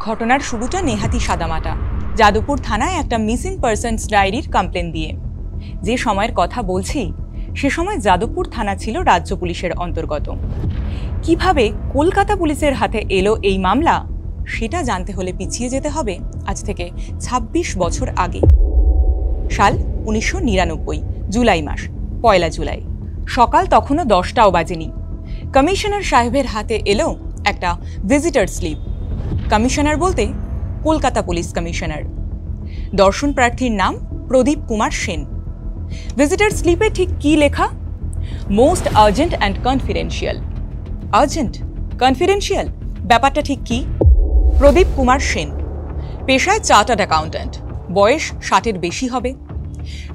ঘটনার শুরুটা নেহাতি সাদামাটা। যাদবপুর থানায় একটা মিসিং পারসনস ডায়েরির কমপ্লেন দিয়ে। যে সময়ের কথা বলছি সে সময় যাদবপুর থানা ছিল রাজ্য পুলিশের অন্তর্গত। কিভাবে কলকাতা পুলিশের হাতে এলো এই মামলা সেটা জানতে হলে পিছিয়ে যেতে হবে আজ থেকে ২৬ বছর আগে। সাল ১৯৯৯, জুলাই মাস, ১ জুলাই। সকাল তখনও ১০টাও বাজেনি। কমিশনার সাহেবের হাতে এলো একটা ভিজিটার স্লিপ। কমিশনার বলতে কলকাতা পুলিশ কমিশনার। দর্শন প্রার্থীর নাম প্রদীপ কুমার সেন। ভিজিটার স্লিপে ঠিক কি লেখা? Most urgent and confidential. Urgent, confidential, ব্যাপারটা ঠিক কি? প্রদীপ কুমার সেন, পেশায় চার্টার্ড অ্যাকাউন্ট্যান্ট, বয়স ৬০-এর বেশি হবে,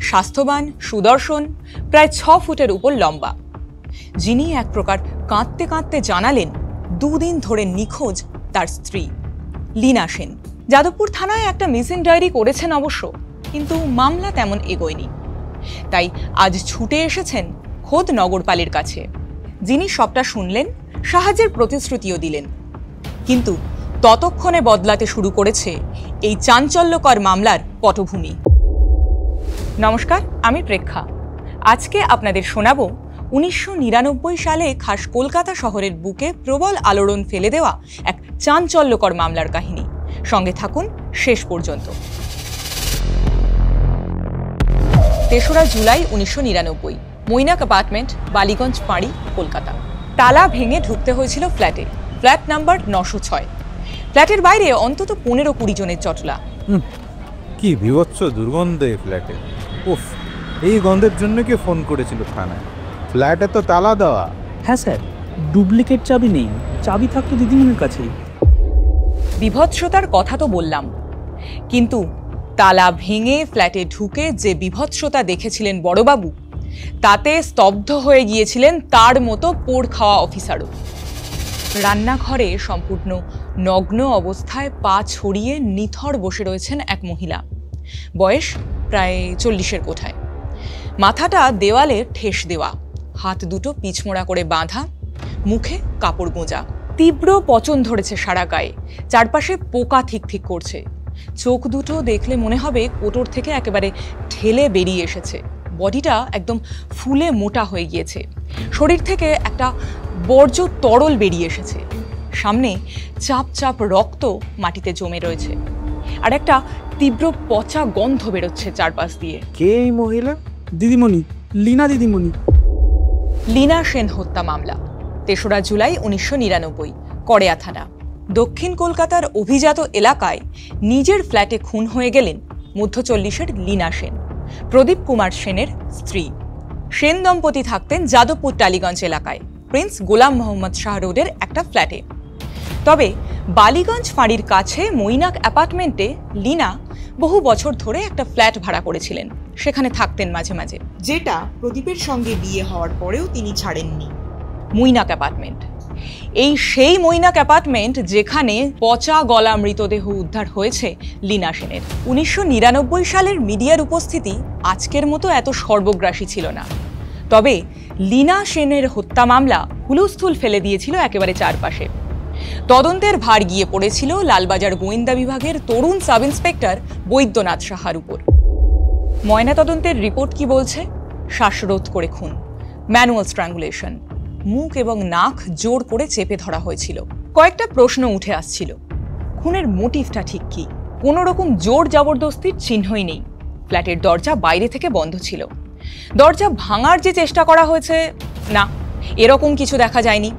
স্বাস্থ্যবান, সুদর্শন, প্রায় ৬ ফুটের উপর লম্বা, যিনি এক প্রকার কাঁদতে কাঁদতে জানালেন ২ দিন ধরে নিখোঁজ তার স্ত্রী লীনা সেন। যাদবপুর থানায় একটা মিসিং ডায়েরি করেছেন অবশ্য, কিন্তু মামলা তেমন এগোয়নি। তাই আজ ছুটে এসেছেন খোদ নগরপালের কাছে, যিনি সবটা শুনলেন, সাহায্যের প্রতিশ্রুতিও দিলেন। কিন্তু ততক্ষণে বদলাতে শুরু করেছে এই চাঞ্চল্যকর মামলার পটভূমি। নমস্কার, আমি প্রেক্ষা। আজকে আপনাদের শোনাবো ১৯৯৯ সালে খাস কলকাতা শহরের বুকে প্রবল আলোড়ন ফেলে দেওয়া এক চাঞ্চল্যকর মামলার কাহিনী। সঙ্গে থাকুন শেষ পর্যন্ত। ৩রা জুলাই ১৯৯৯, মৈনাক অ্যাপার্টমেন্ট, বালিগঞ্জ পাড়ি, কলকাতা। তালা ভেঙে ঢুকতে হয়েছিল ফ্ল্যাটে। Flat number ৯০৬। ফ্ল্যাটের বাইরে অন্তত ১৫-২০ জনের জটলা। কি বিভৎস দুর্গন্ধ এই ফ্ল্যাটে। উফ, এই গন্ধের জন্য কি ফোন করেছিল থানায়? ফ্ল্যাটে তো তালা দেওয়া। হ্যাঁ স্যার, ডুপ্লিকেট চাবি নেই, চাবি থাকতো দিদিমণির কাছেই। বিভৎসতার কথা তো বললাম, কিন্তু তালা ভেঙে ফ্ল্যাটে ঢুকে যে বিভৎসতা দেখেছিলেন বড়বাবু, তাতে স্তব্ধ হয়ে গিয়েছিলেন তার মতো পোড় খাওয়া অফিসারও। রান্নাঘরে সম্পূর্ণ নগ্ন অবস্থায় পা ছড়িয়ে নিথর বসে রয়েছেন এক মহিলা, বয়স প্রায় ৪০-এর কোঠায়। মাথাটা দেওয়ালে ঠেস দেওয়া, হাত দুটো পিছমোড়া করে বাঁধা, মুখে কাপড় গোঁজা। তীব্র পচন ধরেছে সারা গায়ে, চারপাশে পোকা ঠিক ঠিক করছে। চোখ দুটো দেখলে মনে হবে কোটর থেকে একেবারে ঠেলে বেরিয়ে এসেছে। বডিটা একদম ফুলে মোটা হয়ে গিয়েছে। শরীর থেকে একটা বর্জ্য তরল বেরিয়ে এসেছে। সামনে চাপ চাপ রক্ত মাটিতে জমে রয়েছে, আর একটা তীব্র পচা গন্ধ বেরোচ্ছে চারপাশ দিয়ে। কে এই মহিলা? দিদিমণি, লীনা দিদিমণি। লীনা সেন হত্যা মামলা, ৩রা জুলাই ১৯৯৯, কড়েয়া থানা। দক্ষিণ কলকাতার অভিজাত এলাকায় নিজের ফ্ল্যাটে খুন হয়ে গেলেন মধ্য ৪০-এর লীনা সেন, প্রদীপ কুমার সেনের স্ত্রী। সেন দম্পতি থাকতেন যাদবপুর টালিগঞ্জ এলাকায় প্রিন্স গোলাম মোহাম্মদ শাহ রোডের একটা ফ্ল্যাটে। তবে বালিগঞ্জ ফাঁড়ির কাছে মৈনাক অ্যাপার্টমেন্টে লীনা বহু বছর ধরে একটা ফ্ল্যাট ভাড়া করেছিলেন, সেখানে থাকতেন মাঝে মাঝে, যেটা প্রদীপের সঙ্গে বিয়ে হওয়ার পরেও তিনি ছাড়েননি। মৈনাক অ্যাপার্টমেন্ট, এই সেই মৈনাক অ্যাপার্টমেন্ট যেখানে পচা গলা মৃতদেহ উদ্ধার হয়েছে লীনা সেনের। ১৯৯৯ সালের মিডিয়ার উপস্থিতি আজকের মতো এত সর্বগ্রাসী ছিল না। তবে লীনা সেনের হত্যা মামলা হুলস্থুল ফেলে দিয়েছিল একেবারে চারপাশে। তদন্তের ভার গিয়ে পড়েছিল লালবাজার গোয়েন্দা বিভাগের তরুণ সাব ইন্সপেক্টর বৈদ্যনাথ সাহার উপর। ময়নাতদন্তের রিপোর্ট কি বলছে? শ্বাসরোধ করে খুন, ম্যানুয়াল স্ট্র্যাঙ্গুলেশন, মুখ এবং নাক জোর করে চেপে ধরা হয়েছিল। কয়েকটা প্রশ্ন উঠে আসছিল। খুনের মোটিভটা ঠিক কি? কোনো রকম জোর জবরদস্তির চিহ্নই নেই। ফ্ল্যাটের দরজা বাইরে থেকে বন্ধ ছিল। দরজা ভাঙার যে চেষ্টা করা হয়েছে, না, এরকম কিছু দেখা যায়নি।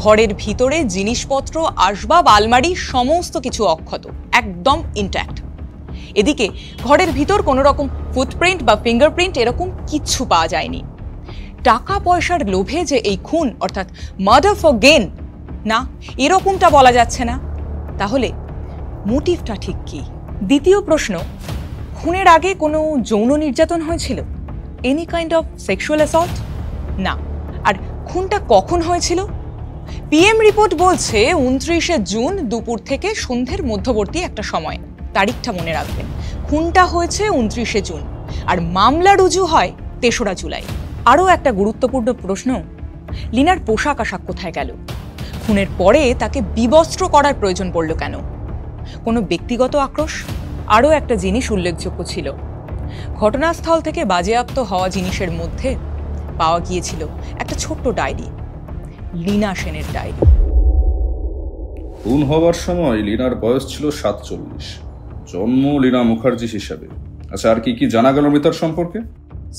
ঘরের ভিতরে জিনিসপত্র, আসবাব, আলমারি সমস্ত কিছু অক্ষত, একদম ইনট্যাক্ট। এদিকে ঘরের ভিতর কোনো রকম ফুটপ্রিন্ট বা ফিঙ্গারপ্রিন্ট এরকম কিচ্ছু পাওয়া যায়নি। টাকা পয়সার লোভে যে এই খুন, অর্থাৎ মার্ডার ফর গেইন, না, এরকমটা বলা যাচ্ছে না। তাহলে মোটিভটা ঠিক কি? দ্বিতীয় প্রশ্ন, খুনের আগে কোনো যৌন নির্যাতন হয়েছিল? Any kind of sexual assault? না। আর খুনটা কখন হয়েছিল? পিএম রিপোর্ট বলছে ২৯শে জুন দুপুর থেকে সন্ধ্যের মধ্যবর্তী একটা সময়। তারিখটা মনে রাখবেন, খুনটা হয়েছে ২৯শে জুন, আর মামলা রুজু হয় ৩রা জুলাই। আরও একটা গুরুত্বপূর্ণ প্রশ্ন, লীনার পোশাক আশাক কোথায় গেল? খুনের পরে তাকে বিবস্ত্র করার প্রয়োজন পড়ল কেন? কোনো ব্যক্তিগত আক্রোশ? আরও একটা জিনিস উল্লেখযোগ্য ছিল, ঘটনাস্থল থেকে বাজেয়াপ্ত হওয়া জিনিসের মধ্যে পাওয়া গিয়েছিল একটা ছোট্ট ডায়েরি, লীনা সেনের ডায়েরি। খুন হওয়ার সময় লীনার বয়স ছিল 47, জন্ম লীনা মুখার্জি হিসাবে। আচ্ছা, আর কি কি জানা গেল মৃতার সম্পর্কে?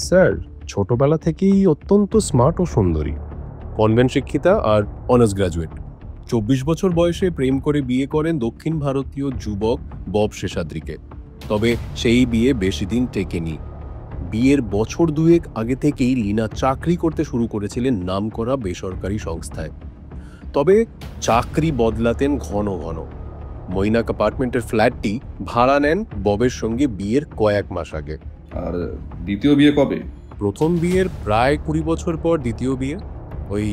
স্যার, ছোটবেলা থেকেই অত্যন্ত স্মার্ট ও সুন্দরী, কনভেন্ট শিক্ষিতা আর অনার্স গ্র্যাজুয়েট। 24 বছর বয়সে প্রেম করে বিয়ে করেন দক্ষিণ ভারতীয় যুবক বব শেষাদ্রিকে। তবে সেই বিয়ে বেশি দিন টেকেনি। বিয়ের বছর দুয়েক আগে থেকেই লীনা চাকরি করতে শুরু করেছিলেন নামকরা বেসরকারি সংস্থায়। তবে চাকরি বদলাতেন ঘন ঘন। মৈনাক অ্যাপার্টমেন্টের ফ্ল্যাটটি ভাড়া নেন ববের সঙ্গে বিয়ের কয়েক মাস আগে। আর দ্বিতীয় বিয়ে কবে? প্রথম বিয়ের প্রায় 20 বছর পর দ্বিতীয় বিয়ে, ওই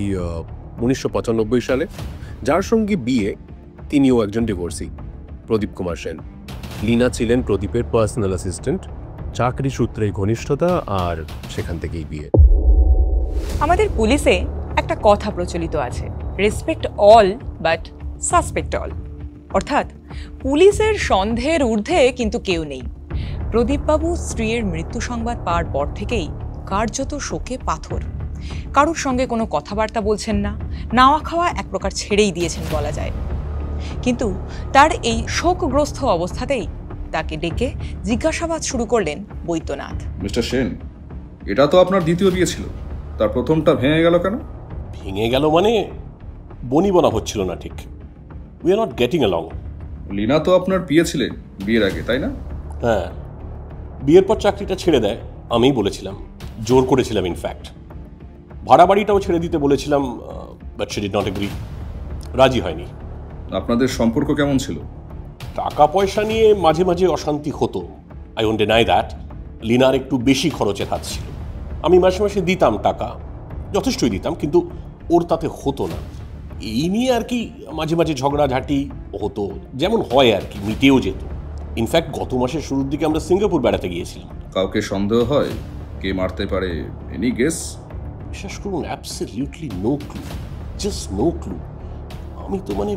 1995 সালে। যার সঙ্গে বিয়ে তিনিও একজন ডিভোর্সি, প্রদীপ কুমার সেন। লীনা ছিলেন প্রদীপের পার্সোনাল অ্যাসিস্ট্যান্ট। চাকরি সূত্রেই ঘনিষ্ঠতা, আর সেখান থেকেই বিয়ে। আমাদের পুলিশে একটা কথা প্রচলিত আছে, respect all but suspect all. অর্থাৎ পুলিশের সন্দেহের ঊর্ধ্বে কিন্তু কেউ নেই। প্রদীপবাবু স্ত্রীর মৃত্যু সংবাদ পাওয়ার পর থেকেই কার্যত শোকে পাথর। কারোর সঙ্গে কোনো কথাবার্তা বলছেন না, নাওয়া খাওয়া এক প্রকার ছেড়েই দিয়েছেন বলা যায়। কিন্তু তার এই শোকগ্রস্ত অবস্থাতেই তাকে ডেকে জিজ্ঞাসাবাদ শুরু করলেন বৈদ্যনাথ। মিস্টার সেন, এটা তো আপনার দ্বিতীয় বিয়ে ছিল, তার প্রথমটা ভেঙে গেল কেন? ভেঙে গেল মানে বনিবনা হচ্ছিল না ঠিক। We are not getting along. Leena তো আপনার বিয়ে ছিলেন বিয়ের আগে, তাই না? হ্যাঁ, বিয়ের পর চাকরিটা ছেড়ে দেয়, আমিই বলেছিলাম, জোর করেছিলাম। ইনফ্যাক্ট ভাড়া বাড়িটাও ছেড়ে দিতে বলেছিলাম, but she did not agree, রাজি হয়নি। আপনাদের সম্পর্ক কেমন ছিল? টাকা পয়সা নিয়ে মাঝে মাঝে অশান্তি হতো, আই ওন্ট ডিনাই দ্যাট। লীনার একটু বেশি খরচের হাত ছিল। আমি মাসে মাসে দিতাম টাকা, যথেষ্টই দিতাম, কিন্তু ওর তাতে হতো না। এই নিয়ে আর কি মাঝে মাঝে ঝগড়াঝাঁটি হতো, যেমন হয় আর কি, মিটেও যেত। ইনফ্যাক্ট গত মাসের শুরুর দিকে আমরা সিঙ্গাপুর বেড়াতে গিয়েছিলাম। কাউকে সন্দেহ হয় কে মারতে পারে? Any guess? বিশ্বাস করুন, absolutely no clue, just no clue. আমি তো মানে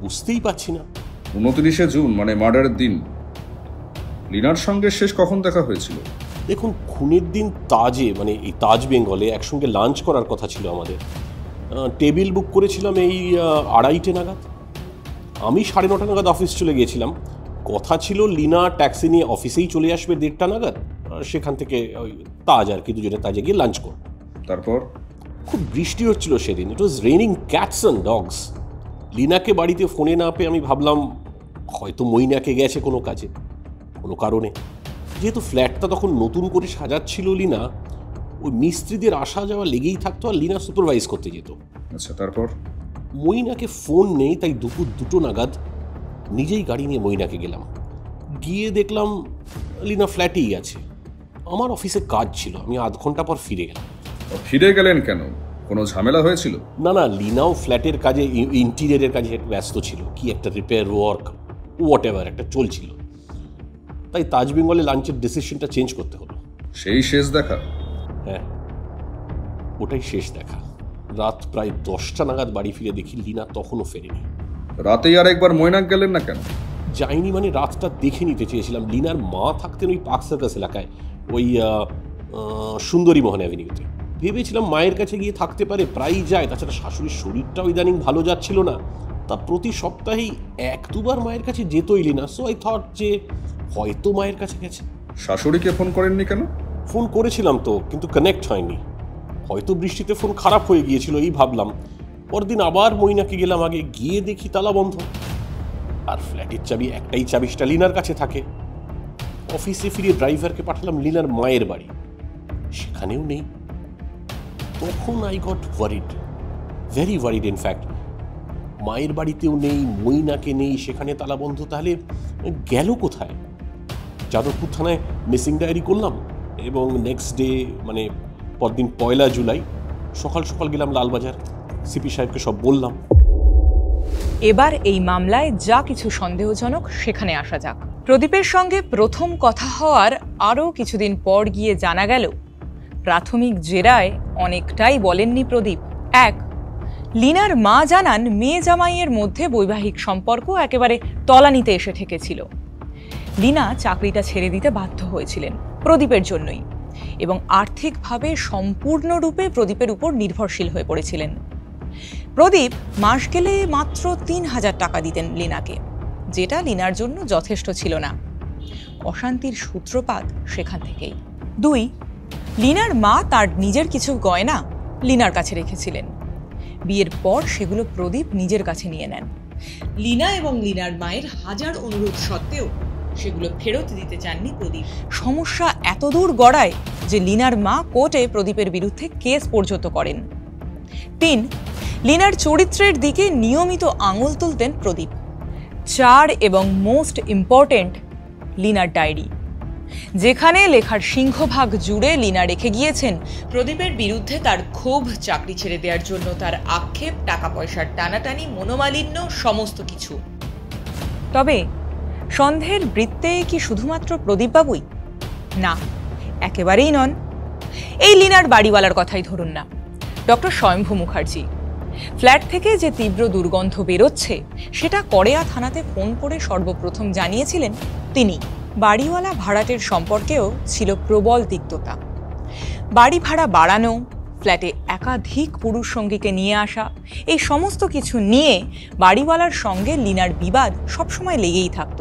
বুঝতেই পারছি না। 29শে জুন মানে মার্ডারের দিন লীনার সঙ্গে শেষ কখন দেখা হয়েছিল? দেখুন, খুনের দিন তাজে, মানে এই তাজ বেঙ্গলে একসঙ্গে লাঞ্চ করার কথা ছিল আমাদের। টেবিল বুক করেছিলাম এই 2:30 নাগাদ। আমি 9:30 নাগাদ অফিস চলে গিয়েছিলাম। কথা ছিল লীনা ট্যাক্সি নিয়ে অফিসেই চলে আসবে 1:30 নাগাদ, সেখান থেকে ওই তাজ আর কি দুজনে তাজে গিয়ে লাঞ্চ করব। তারপর খুব বৃষ্টি হচ্ছিল সেদিন, it was raining cats and dogs. লীনাকে বাড়িতে ফোনে না পেয়ে আমি ভাবলাম হয়তো মৈনাকে গেছে কোনো কাজে, কোনো কারণে। যেহেতু ফ্ল্যাটটা তখন নতুন করে সাজাচ্ছিল লীনা, ওই মিস্ত্রিদের আসা যাওয়া লেগেই থাকতো, আর লীনা সুপারভাইজ করতে যেত। আচ্ছা, তারপর? মৈনাকে ফোন নেই, তাই দুপুর 2টো নাগাদ নিজেই গাড়ি নিয়ে মৈনাকে গেলাম। গিয়ে দেখলাম লীনা ফ্ল্যাটেই আছে। আমার অফিসে কাজ ছিল, আমি আধ ঘন্টা পর ফিরে গেলাম। ফিরে গেলেন কেন? কোনো ঝামেলা হয়েছিল? না না, লীনাও ফ্ল্যাটের কাজে, ইন্টিরিয়ারের কাজে ব্যস্ত ছিল, কি একটা রিপেয়ার ওয়ার্ক হোয়াট এভার একটা চলছিল। তাই তাজ বেঙ্গলে লাঞ্চের ডিসিশনটা চেঞ্জ করতে হলো। সেই শেষ দেখা? হ্যাঁ, ওটাই শেষ দেখা। রাত প্রায় 10টা নাগাদ বাড়ি ফিরে দেখি লীনা তখনও ফেরেনি। রাতেই আর একবার মৈনাক গেলেন না কেন? যাইনি মানে রাতটা দেখে নিতে চেয়েছিলাম। লীনার মা থাকতেন ওই পার্ক সার্কাস এলাকায়, ওই সুন্দরী মোহন অ্যাভিনিউতে। ভেবেছিলাম মায়ের কাছে গিয়ে থাকতে পারে, প্রায়ই যায়। তাছাড়া শাশুড়ির শরীরটাও ইদানিং ভালো যাচ্ছিল না, তা প্রতি সপ্তাহেই 1-2বার মায়ের কাছে যেতই লীনা। সো আই থট যে হয়তো মায়ের কাছে গেছে। শাশুড়িকে ফোন করেননি কেন? ফোন করেছিলাম তো, কিন্তু কানেক্ট হয়নি। হয়তো বৃষ্টিতে ফোন খারাপ হয়ে গিয়েছিল এই ভাবলাম। পরদিন আবার মৈনাকে গেলাম, আগে গিয়ে দেখি তালা বন্ধ। আর ফ্ল্যাটের চাবি একটাই, চাবিটা লীনার কাছে থাকে। অফিসে ফিরে ড্রাইভারকে পাঠালাম লীনার মায়ের বাড়ি, সেখানেও নেই। তখন I got worried, very worried. In fact মায়ের বাড়িতেও নেই, মৈনাকে নেই, সেখানে তালা বন্ধ। তাহলে গেল কোথায়? যাদবপুর থানায় মিসিং ডায়েরি করলাম, এবং নেক্সট ডে মানে পরদিন 1 জুলাই সকাল সকাল গেলাম লালবাজার, সিপি সাহেবকে সব বললাম। এবার এই মামলায় যা কিছু সন্দেহজনক সেখানে আসা যাক। প্রদীপের সঙ্গে প্রথম কথা হওয়ার আরও কিছুদিন পর গিয়ে জানা গেল প্রাথমিক জেরায় অনেকটাই বলেননি প্রদীপ। 1, লিনার মা জানান মেয়ে জামাইয়ের মধ্যে বৈবাহিক সম্পর্ক একেবারে তলানিতে এসে ঠেকেছিল। লিনা চাকরিটা ছেড়ে দিতে বাধ্য হয়েছিলেন প্রদীপের জন্যই, এবং আর্থিকভাবে সম্পূর্ণরূপে প্রদীপের উপর নির্ভরশীল হয়ে পড়েছিলেন। প্রদীপ মাস গেলে মাত্র ৩,০০০ টাকা দিতেন লিনাকে, যেটা লিনার জন্য যথেষ্ট ছিল না। অশান্তির সূত্রপাত সেখান থেকেই। ২, লিনার মা তার নিজের কিছু গয়না লিনার কাছে রেখেছিলেন। বিয়ের পর সেগুলো প্রদীপ নিজের কাছে নিয়ে নেন। লিনা এবং লিনার মায়ের হাজার অনুরোধ সত্ত্বেও সেগুলো ফেরত দিতে চাননি প্রদীপ। সমস্যা এতদূর গড়ায় যে লিনার মা কোর্টে প্রদীপের বিরুদ্ধে কেস পর্যন্ত করেন। ৩, লিনার চরিত্রের দিকে নিয়মিত আঙুল তুলতেন প্রদীপ। ৪ এবং মোস্ট ইম্পর্টেন্ট, লিনার ডায়েরি, যেখানে লেখার সিংহভাগ জুড়ে লিনা রেখে গিয়েছেন প্রদীপের বিরুদ্ধে তার ক্ষোভ, চাকরি ছেড়ে দেওয়ার জন্য তার আক্ষেপ, টাকা পয়সার টানাটানি, মনোমালিন্য, সমস্ত কিছু। তবে সন্দেহের বৃত্তে কি শুধুমাত্র প্রদীপবাবুই? না, একেবারেই নন। এই লিনার বাড়িওয়ালার কথাই ধরুন না, ডক্টর স্বয়ম্ভু মুখার্জি। ফ্ল্যাট থেকে যে তীব্র দুর্গন্ধ বেরোচ্ছে সেটা কড়েয়া থানাতে ফোন করে সর্বপ্রথম জানিয়েছিলেন তিনি। বাড়িওয়ালা ভাড়াটের সম্পর্কেও ছিল প্রবল তিক্ততা। বাড়ি ভাড়া বাড়ানো, ফ্ল্যাটে একাধিক পুরুষ সঙ্গীকে নিয়ে আসা, এই সমস্ত কিছু নিয়ে বাড়িওয়ালার সঙ্গে লিনার বিবাদ সবসময় লেগেই থাকত।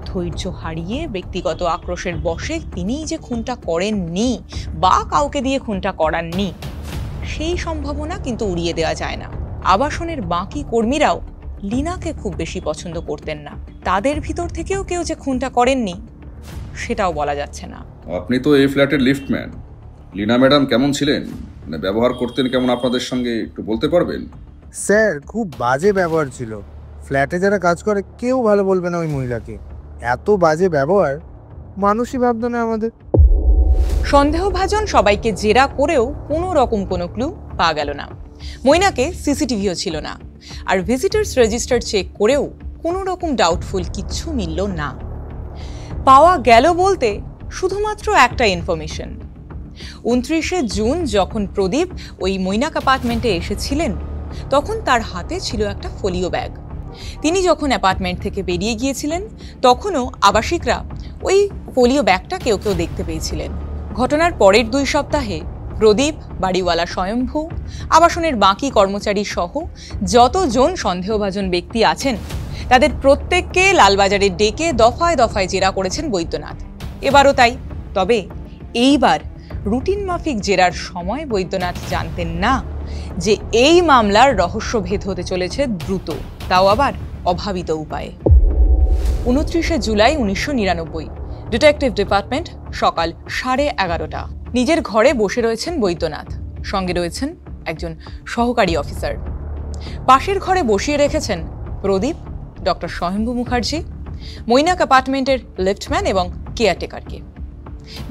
ধৈর্য হারিয়ে ব্যক্তিগত আক্রোশের বশে তিনিই যে খুনটা করেননি বা কাউকে দিয়ে খুনটা করাননি, সেই সম্ভাবনা কিন্তু উড়িয়ে দেওয়া যায় না। আবাসনের বাকি কর্মীরাও লিনাকে খুব বেশি পছন্দ করতেন না। তাদের ভিতর থেকেও কেউ যে খুনটা করেননি সেটাও বলা যাচ্ছে না। আপনি তো এই ফ্ল্যাটের লিফটম্যান। লিনা ম্যাডাম কেমন ছিলেন, মানে ব্যবহার করতেন কেমন আপনাদের সঙ্গে, একটু বলতে পারবেন? স্যার, খুব বাজে ব্যবহার ছিল। ফ্ল্যাটে যারা কাজ করে কেউ ভালো বলবে না ওই মহিলাকে। এত বাজে ব্যবহার, মানুষই ভাবতো না আমাদের। সন্দেহভাজন সবাইকে জেরা করেও কোনো রকম কোনো ক্লু পাওয়া গেল না। মৈনাকে সিসিটিভিও ছিল না, আর ভিজিটার্স রেজিস্টার চেক করেও কোনো রকম ডাউটফুল কিচ্ছু মিলল না। পাওয়া গেল বলতে শুধুমাত্র একটা ইনফরমেশন। 29শে জুন যখন প্রদীপ ওই মৈনাক অ্যাপার্টমেন্টে এসেছিলেন, তখন তার হাতে ছিল একটা ফোলিও ব্যাগ। তিনি যখন অ্যাপার্টমেন্ট থেকে বেরিয়ে গিয়েছিলেন তখনও আবাসিকরা ওই ফোলিও ব্যাগটা কেউ কেউ দেখতে পেয়েছিলেন। ঘটনার পরের 2 সপ্তাহে প্রদীপ, বাড়িওয়ালা স্বয়ম্ভু, আবাসনের বাকি কর্মচারী সহ যতজন সন্দেহভাজন ব্যক্তি আছেন তাদের প্রত্যেককে লালবাজারে ডেকে দফায় দফায় জেরা করেছেন বৈদ্যনাথ। এবারও তাই। তবে এইবার রুটিন মাফিক জেরার সময় বৈদ্যনাথ জানতেন না যে এই মামলার রহস্যভেদ হতে চলেছে দ্রুত, তাও আবার অভাবিত উপায়ে। 29শে জুলাই 1999, ডিটেকটিভ ডিপার্টমেন্ট, সকাল 11:30। নিজের ঘরে বসে রয়েছেন বৈদ্যনাথ, সঙ্গে রয়েছেন একজন সহকারী অফিসার। পাশের ঘরে বসিয়ে রেখেছেন প্রদীপ, ডক্টর স্বয়ম্ভু মুখার্জি, মৈনাক অ্যাপার্টমেন্টের লিফটম্যান এবং কেয়ারটেকারকে।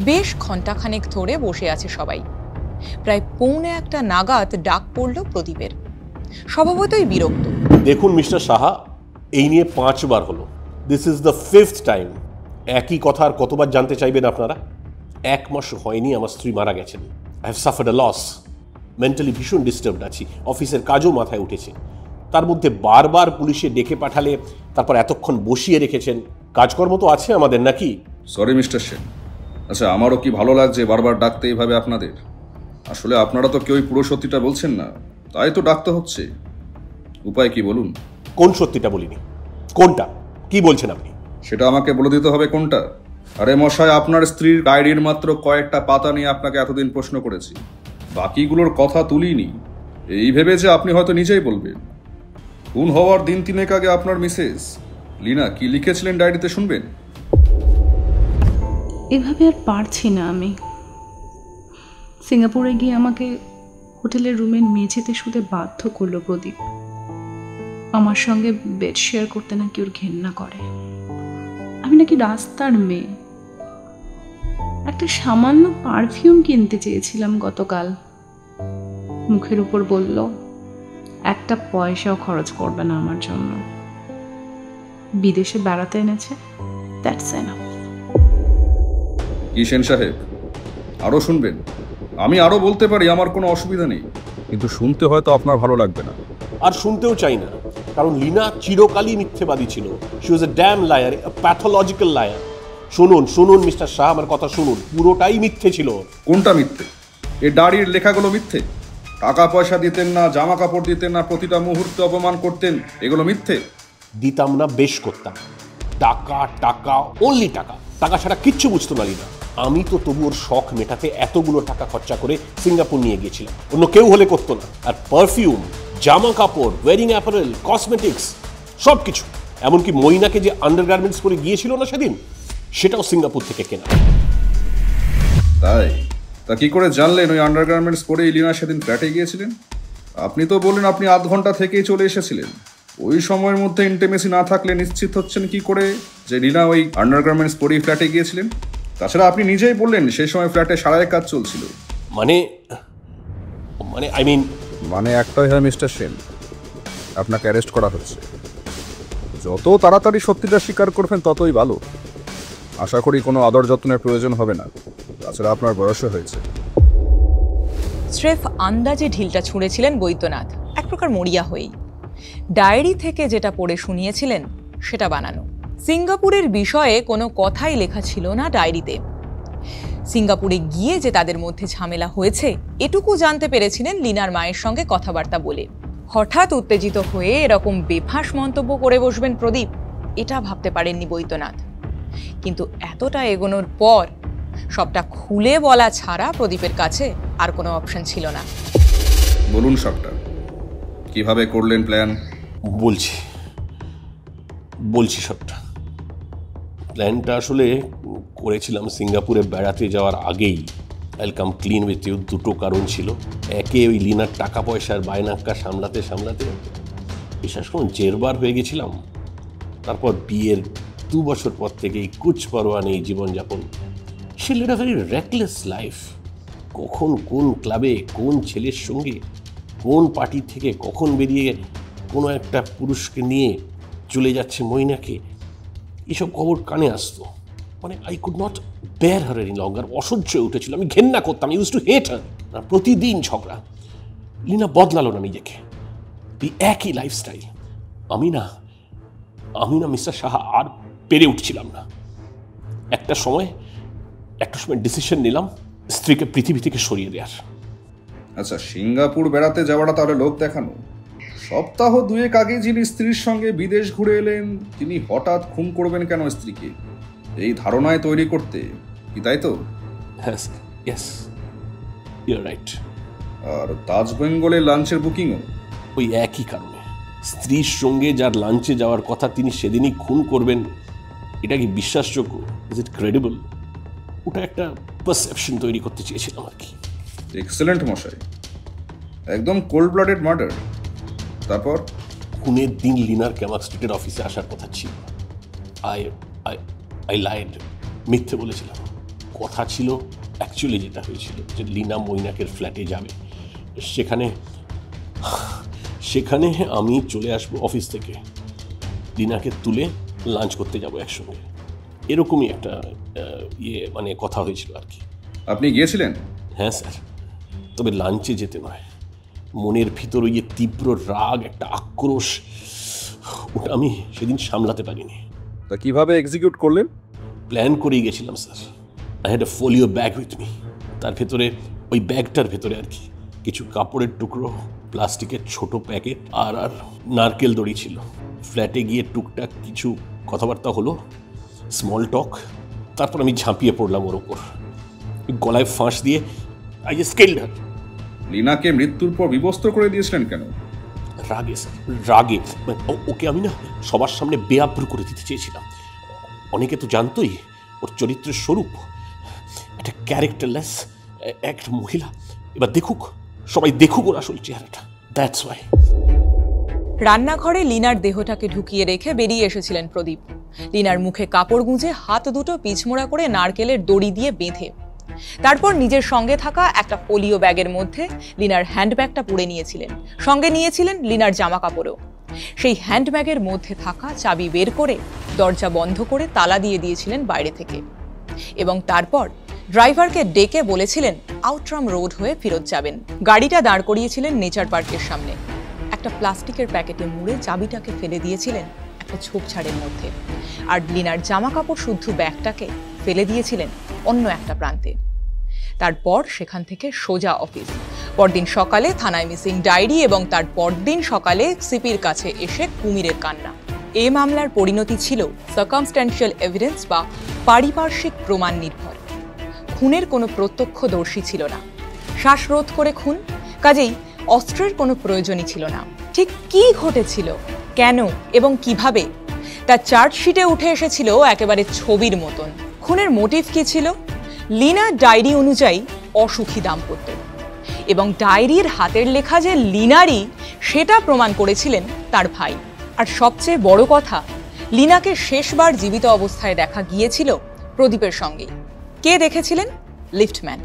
বেশ ঘণ্টাখানেক ধরে বসে আছে সবাই। প্রায় 1:45 নাগাদ ডাক পড়ল প্রদীপের। স্বভাবতই বিরক্ত। দেখুন মিস্টার সাহা, এই নিয়ে 5 বার হলো। This is the 5th time. একই কথা আর কতবার জানতে চাইবেন আপনারা? 1 মাস হয়নি আমার স্ত্রী মারা গেছেন। I have suffered a loss. Mentally ভীষণ ডিস্টার্বড আছি। অফিসের কাজও মাথায় উঠেছে। তার মধ্যে বারবার পুলিশে ডেকে পাঠালে, তারপর এতক্ষণ বসিয়ে রেখেছেন। কাজকর্ম তো আছে আমাদের, নাকি? Sorry mister Sen. আচ্ছা, আমারও কি ভালো লাগছে বারবার ডাকতে এইভাবে আপনাদের। আসলে আপনারা তো কেউই পুরো সত্যিটা বলছেন না, তাই তো ডাকতে হচ্ছে। উপায় কি বলুন? কোন সত্যিটা বলিনি? কোনটা? কি বলছেন আপনি? সেটা আমাকে বলে দিতে হবে কোনটা। আরে মশাই, আপনার স্ত্রীর ডায়েরির মাত্র কয়েকটা পাতা নিয়ে আপনাকে এতদিন প্রশ্ন করেছি, বাকিগুলোর কথা তুলিনি এই ভেবে যে আপনি হয়তো নিজেই বলবেন। খুন হওয়ার দিন 3 আগে আপনার মিসেস লিনা কি লিখেছিলেন ডায়েরিতে শুনবেন? এভাবে আর পারছি না আমি। সিঙ্গাপুরে গিয়ে আমাকে হোটেলের রুমের মেঝেতে শুতে বাধ্য করলো প্রদীপ। আমার সঙ্গে বেড শেয়ার করতে নাকি ওর ঘেন্না করে। আমি নাকি রাস্তার মেয়ে। একটা সামান্য পারফিউম কিনতে চেয়েছিলাম গতকাল। মুখের উপর বলল 1 পয়সাও খরচ করবে না আমার জন্য। বিদেশে বেড়াতে এনেছে, দ্যাটস এনাফ। কি সেন সাহেব, আরও শুনবেন? আমি আরও বলতে পারি, আমার কোনো অসুবিধা নেই, কিন্তু শুনতে হয়তো আপনার ভালো লাগবে না। আর শুনতেও চাই না, কারণ লীনা চিরকালই মিথ্যেবাদী ছিল। She was a damn liar, a pathological liar. শুনুন শুনুন মিস্টার শাহ, আমার কথা শুনুন, পুরোটাই মিথ্যে ছিল। কোনটা মিথ্যে? এই ডায়েরির লেখাগুলো মিথ্যে? টাকা পয়সা দিতেন না, জামা কাপড় দিতেন না, প্রতিটা মুহূর্তে অপমান করতেন, এগুলো মিথ্যে? দিতাম না, বেশ করতাম। টাকা টাকা, অনলি টাকা। টাকা ছাড়া কিচ্ছু বুঝতো না লীনা। আমি তো তবু ওর শখ মেটাতে এতগুলো টাকা খরচা করে সিঙ্গাপুর নিয়ে গিয়েছিলাম, অন্য কেউ হলে করতো না। আর পারফিউম, জামা কাপড়, ওয়েডিং অ্যাপারেল, কসমেটিক্স, সব কিছু, এমনকি মইনাকে যে আন্ডারগার্মেন্টস পরে গিয়েছিল না সেদিন, সেটাও সিঙ্গাপুর থেকে কেনা। তাই? তা কি করে জানলেন ওই আন্ডারগার্মেন্টস পরেই লীনা সেদিন ফ্ল্যাটে গিয়েছিলেন? আপনি তো বললেন আপনি আধ ঘন্টা থেকেই চলে এসেছিলেন। ওই সময়ের মধ্যে ইন্টিমেসি না থাকলে নিশ্চিত হচ্ছেন কি করে যে লীনা ওই আন্ডারগার্মেন্টস পরেই ফ্ল্যাটে গিয়েছিলেন? তাছাড়া আপনি নিজেই বললেন সেই সময় ফ্ল্যাটে সারাই কাজ চলছিল। মানে আই মিন, মানে একটাই হয় মিস্টার সেন, আপনাকে অ্যারেস্ট করা হচ্ছে। যত তাড়াতাড়ি সত্যিটা স্বীকার করবেন ততই ভালো। আশা করি কোনো আদর যত্নের প্রয়োজন হবে না, তাছাড়া আপনার বয়সও হয়েছে। স্রেফ আন্দাজে ঢিলটা ছুঁড়েছিলেন বৈদ্যনাথ, এক প্রকার মরিয়া হয়েই। ডায়েরি থেকে যেটা পড়ে শুনিয়েছিলেন সেটা বানানো। সিঙ্গাপুরের বিষয়ে কোনো কথাই লেখা ছিল না ডায়েরিতে। সিঙ্গাপুরে গিয়ে যে তাদের মধ্যে ঝামেলা হয়েছে এটুকু জানতে পেরেছিলেন লীনার মায়ের সঙ্গে কথাবার্তা বলে। হঠাৎ উত্তেজিত হয়ে এরকম বেফাঁস মন্তব্য করে বসবেন প্রদীপ, এটা ভাবতে পারেননি বৈদ্যনাথ। কিন্তু এতটা এগোনোর পর সবটা খুলে বলা ছাড়া প্রদীপের কাছে আর কোনো অপশন ছিল না। বলুন সবটা, কিভাবে করলেন প্ল্যান? বলছি সবটা। প্ল্যানটা আসলে করেছিলাম সিঙ্গাপুরে বেড়াতে যাওয়ার আগেই। I come clean with you, দুটো কারণ ছিল। একে, ওই লীনার টাকা পয়সার বায়নাক্কা সামলাতে সামলাতে বিশেষ করে জেরবার হয়ে গেছিলাম। তারপর বিয়ের 2 বছর পর থেকেই কুছ পরোয়া নেই জীবনযাপন। সে lead a very reckless life. কখন কোন ক্লাবে, কোন ছেলের সঙ্গে, কোন পার্টি থেকে কখন বেরিয়ে কোনো একটা পুরুষকে নিয়ে চলে যাচ্ছে মইনাকে, এসব খবর কানে আসতো। মানে I could not bear her any longer. অসহ্য হয়ে উঠেছিল, আমি ঘেন্না করতাম। Used to hate her. প্রতিদিন ঝগড়া। লীনা বদলালো না নিজেকে, এই একই লাইফস্টাইল। আমি না মিস্টার সাহা আর পেরে উঠছিলাম না। একটা সময় ডিসিশন নিলাম স্ত্রীকে পৃথিবী থেকে সরিয়ে দেওয়ার। আচ্ছা, সিঙ্গাপুর বেড়াতে যাওয়াটা তাহলে লোক দেখানো? সপ্তাহ 2 আগে যিনি স্ত্রীর সঙ্গে বিদেশ ঘুরে এলেন তিনি হঠাৎ খুন করবেন কেন স্ত্রীকে, এই ধারণায় তৈরি করতে, কি তাই তো? Yes, you are right. আর তাজ বেঙ্গলে লাঞ্চের বুকিংও ওই একই কারণে। স্ত্রীর সঙ্গে যার লাঞ্চে যাওয়ার কথা তিনি সেদিনই খুন করবেন, এটা কি বিশ্বাসযোগ্য? Is it credible? ওটা একটা পারসেপশন তৈরি করতে চেয়েছিলাম আর কি। এক্সেলেন্ট মশাই, একদম কোল্ড ব্লাডেড মার্ডার। তারপর খুনের দিন লিনার ক্যামাক স্ট্রিটের অফিসে আসার কথা ছিল। আই লাইড, মিথ্যে বলেছিলাম। কথা ছিল অ্যাকচুয়ালি যেটা হয়েছিল যে লীনা মৈনাকের ফ্ল্যাটে যাবে, সেখানে আমি চলে আসবো অফিস থেকে, লীনাকে তুলে লাঞ্চ করতে যাব একসঙ্গে। এরকমই একটা মানে কথা হয়েছিল আর কি। আপনি গিয়েছিলেন? হ্যাঁ স্যার, তবে লাঞ্চে যেতে নয়। মনের ভিতর ওই তীব্র রাগ, একটা আক্রোশ, ওটা আমি সেদিন সামলাতে পারিনি। তা কিভাবে এক্সিকিউট করলেন? প্ল্যান করেই গেছিলাম sir. I had a folio bag with me. তার ভেতরে, ওই ব্যাগটার ভেতরে আর কি, কিছু কাপড়ের টুকরো, প্লাস্টিকের ছোট প্যাকেট আর নারকেল দড়ি ছিল। ফ্ল্যাটে গিয়ে টুকটাক কিছু কথাবার্তা হলো, স্মল টক। তারপর আমি ঝাঁপিয়ে পড়লাম ওর ওপর, গলায় ফাঁস দিয়ে আই জাস্ট কিলড হার। লীনাকে মৃত্যুর পর বিবস্ত্র করে দিয়েছিলেন কেন? রাগে স্যার, রাগে। ওকে আমি না সবার সামনে বেআব্রু করে দিতে চেয়েছিলাম। অনেকে তো জানতোই ওর চরিত্রের স্বরূপ, একটা ক্যারেক্টারলেস একটা মহিলা। এবার দেখুক, সবাই দেখুক ওর আসল চেহারাটা। That's why. রান্নাঘরে লীনার দেহটাকে ঢুকিয়ে রেখে বেরিয়ে এসেছিলেন প্রদীপ। লীনার মুখে কাপড় গুঁজে হাত দুটো পিছমোড়া করে নারকেলের দড়ি দিয়ে বেঁধে, তারপর নিজের সঙ্গে থাকা একটা ফোলিও ব্যাগের মধ্যে লিনার হ্যান্ডব্যাগটা পুড়ে নিয়েছিলেন। সঙ্গে নিয়েছিলেন লিনার জামা কাপড়ও। সেই হ্যান্ডব্যাগের মধ্যে থাকা চাবি বের করে দরজা বন্ধ করে তালা দিয়ে দিয়েছিলেন বাইরে থেকে, এবং তারপর ড্রাইভারকে ডেকে বলেছিলেন আউটরাম রোড হয়ে ফেরত যাবেন। গাড়িটা দাঁড় করিয়েছিলেন নেচার পার্কের সামনে। একটা প্লাস্টিকের প্যাকেটে মুড়ে চাবিটাকে ফেলে দিয়েছিলেন একটা ঝোপঝাড়ের মধ্যে, আর লিনার জামা কাপড় শুদ্ধ ব্যাগটাকে ফেলে দিয়েছিলেন অন্য একটা প্রান্তে। তারপর সেখান থেকে সোজা অফিস। পরদিন সকালে থানায় মিসিং ডায়েরি এবং তার পরদিন সকালে সিপির কাছে এসে কুমিরের কান্না। এই মামলার পরিণতি ছিল সার্কামস্ট্যান্সিয়াল এভিডেন্স বা পারিপার্শ্বিক প্রমাণ নির্ভর। খুনের কোনো প্রত্যক্ষদর্শী ছিল না, শ্বাসরোধ করে খুন, কাজেই অস্ত্রের কোনো প্রয়োজনই ছিল না। ঠিক কী ঘটেছিল, কেন এবং কিভাবে, তার চার্জশিটে উঠে এসেছিল একেবারে ছবির মতন। খুনের মোটিভ কি ছিল? লিনা ডায়েরি অনুযায়ী অসুখী দাম্পত্য, এবং ডায়েরির হাতের লেখা যে লিনারই সেটা প্রমাণ করেছিলেন তার ভাই। আর সবচেয়ে বড় কথা, লিনাকে শেষবার জীবিত অবস্থায় দেখা গিয়েছিল প্রদীপের সঙ্গে। কে দেখেছিলেন? লিফটম্যান,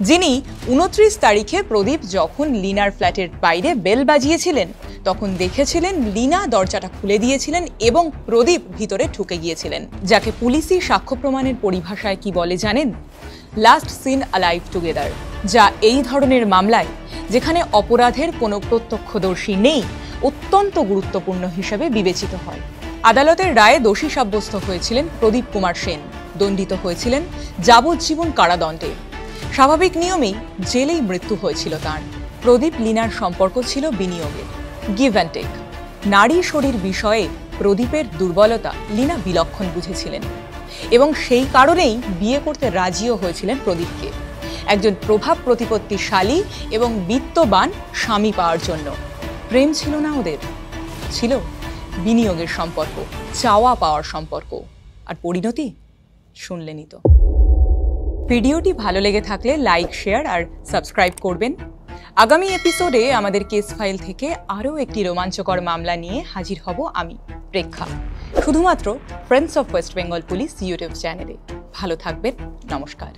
যিনি 29 তারিখে প্রদীপ যখন লিনার ফ্ল্যাটের বাইরে বেল বাজিয়েছিলেন তখন দেখেছিলেন লিনা দরজাটা খুলে দিয়েছিলেন এবং প্রদীপ ভিতরে ঢুকে গিয়েছিলেন, যাকে পুলিশি সাক্ষ্য প্রমাণের পরিভাষায় কি বলে জানেন? লাস্ট সিন অ্যালাইভ টুগেদার, যা এই ধরনের মামলায় যেখানে অপরাধের কোনো প্রত্যক্ষদর্শী নেই অত্যন্ত গুরুত্বপূর্ণ হিসেবে বিবেচিত হয়। আদালতের রায়ে দোষী সাব্যস্ত হয়েছিলেন প্রদীপ কুমার সেন, দণ্ডিত হয়েছিলেন যাবজ্জীবন কারাদণ্ডে। স্বাভাবিক নিয়মেই জেলেই মৃত্যু হয়েছিল তাঁর। প্রদীপ লিনার সম্পর্ক ছিল বিনিয়োগের, গিভ অ্যান্ড টেক। নারী শরীর বিষয়ে প্রদীপের দুর্বলতা লিনা বিলক্ষণ বুঝেছিলেন এবং সেই কারণেই বিয়ে করতে রাজিও হয়েছিলেন প্রদীপকে, একজন প্রভাব প্রতিপত্তিশালী এবং বিত্তবান স্বামী পাওয়ার জন্য। প্রেম ছিল না ওদের, ছিল বিনিয়োগের সম্পর্ক, চাওয়া পাওয়ার সম্পর্ক। আর পরিণতি শুনলেনই তো। ভিডিওটি ভালো লেগে থাকলে লাইক, শেয়ার আর সাবস্ক্রাইব করবেন। আগামী এপিসোডে আমাদের কেস ফাইল থেকে আরও একটি রোমাঞ্চকর মামলা নিয়ে হাজির হব আমি, প্রেক্ষা, শুধুমাত্র friends of West Bengal police YouTube চ্যানেলে। ভালো থাকবেন, নমস্কার।